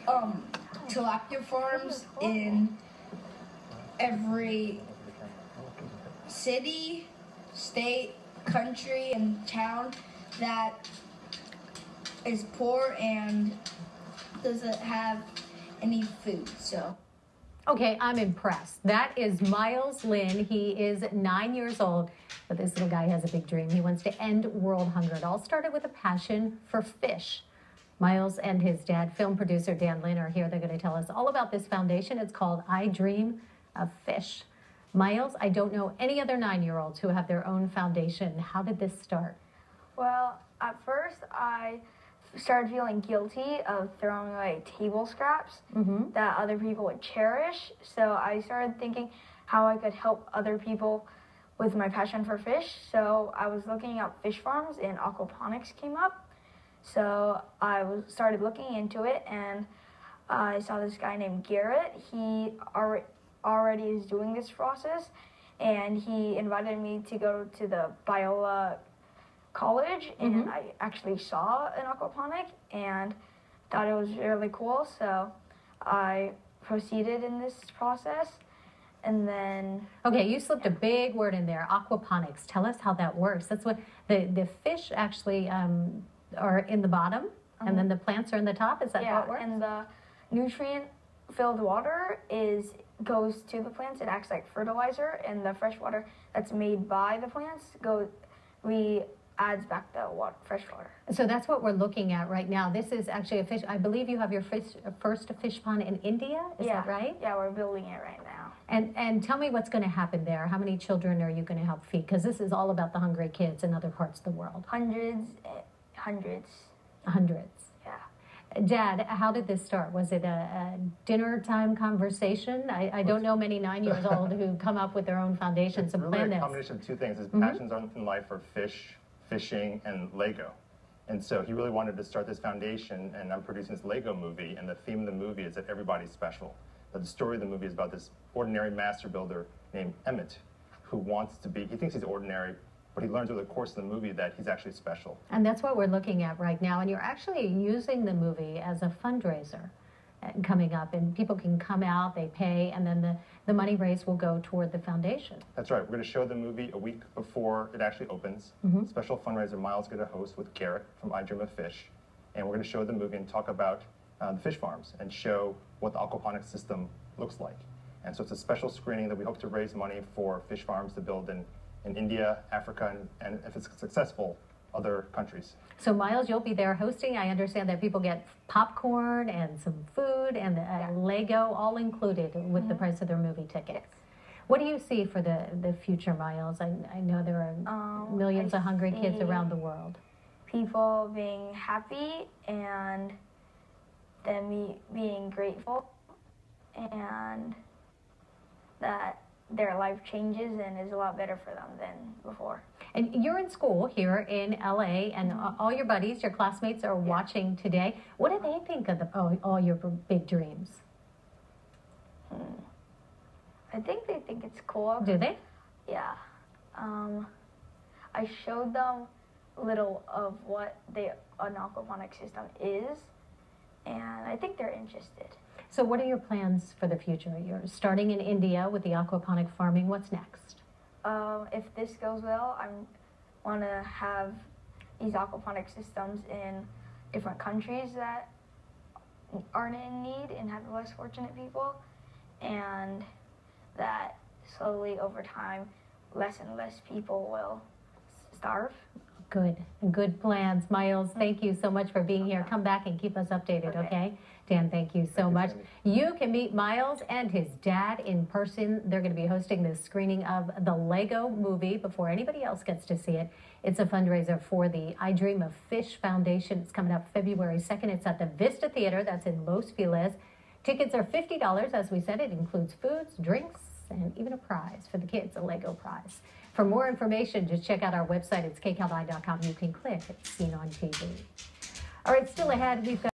um, tilapia farms in every city, state, country, and town that is poor and doesn't have any food. So. Okay, I'm impressed. That is Miles Lynn. He is 9 years old, but this little guy has a big dream. He wants to end world hunger. It all started with a passion for fish. Miles and his dad, film producer Dan Lynn, are here. They're going to tell us all about this foundation. It's called I Dream of Fish. Miles, I don't know any other 9-year-olds who have their own foundation. How did this start? Well, at first I started feeling guilty of throwing away table scraps that other people would cherish. So I started thinking how I could help other people with my passion for fish. So I was looking up fish farms and aquaponics came up. So I started looking into it and I saw this guy named Garrett. He already is doing this process and he invited me to go to the Biola college and I actually saw an aquaponic and thought it was really cool, so I proceeded in this process. And then okay, you slipped a big word in there, aquaponics. Tell us how that works. That's what the fish actually are in the bottom and then the plants are in the top. Is that how it works? And the nutrient filled water goes to the plants. It acts like fertilizer, and the fresh water that's made by the plants adds back the fresh water. So that's what we're looking at right now. This is actually a fish. I believe you have your first fish pond in India. Is that right? Yeah, we're building it right now. And tell me what's going to happen there. How many children are you going to help feed? Because this is all about the hungry kids in other parts of the world. Hundreds. Yeah. Dad, how did this start? Was it a dinner time conversation? I don't know many 9-year-olds who come up with their own foundations and plan this. It's really a combination of two things. His passions in life are fishing, and Lego. And so he really wanted to start this foundation, and I'm producing this Lego movie, and the theme of the movie is that everybody's special. But the story of the movie is about this ordinary master builder named Emmett, who wants to be, he thinks he's ordinary, but he learns over the course of the movie that he's actually special. And that's what we're looking at right now, and you're actually using the movie as a fundraiser coming up, and people can come out, they pay, and then the money raised will go toward the foundation. That's right. We're going to show the movie a week before it actually opens. Special fundraiser Miles going to host with Garrett from I Dream of Fish. And we're going to show the movie and talk about the fish farms and show what the aquaponics system looks like. And so it's a special screening that we hope to raise money for fish farms to build in India, Africa, and if it's successful, other countries. So Miles, you'll be there hosting. I understand that people get popcorn and some food and Lego all included with the price of their movie tickets. What do you see for the future, Miles? I know there are millions of hungry kids around the world. People being happy and them being grateful and that their life changes and is a lot better for them than before. And you're in school here in LA, and all your buddies, your classmates are watching today. What do they think of all your big dreams? I think they think it's cool. Do they? Yeah. I showed them a little of what an aquaponic system is, and I think they're interested. So what are your plans for the future? You're starting in India with the aquaponic farming. What's next? If this goes well, I want to have these aquaponic systems in different countries that aren't in need and have less fortunate people, and that slowly over time, less and less people will starve. Good plans. Miles, thank you so much for being here. Come back and keep us updated, okay? Dan, thank you so much. You can meet Miles and his dad in person. They're going to be hosting this screening of the Lego movie before anybody else gets to see it. It's a fundraiser for the I Dream of Fish Foundation. It's coming up February 2nd. It's at the Vista Theater. That's in Los Feliz. Tickets are $50. As we said, it includes foods, drinks, and even a prize for the kids, a Lego prize. For more information, just check out our website. It's kcal9.com. You can click Seen on TV. All right, still ahead, we've got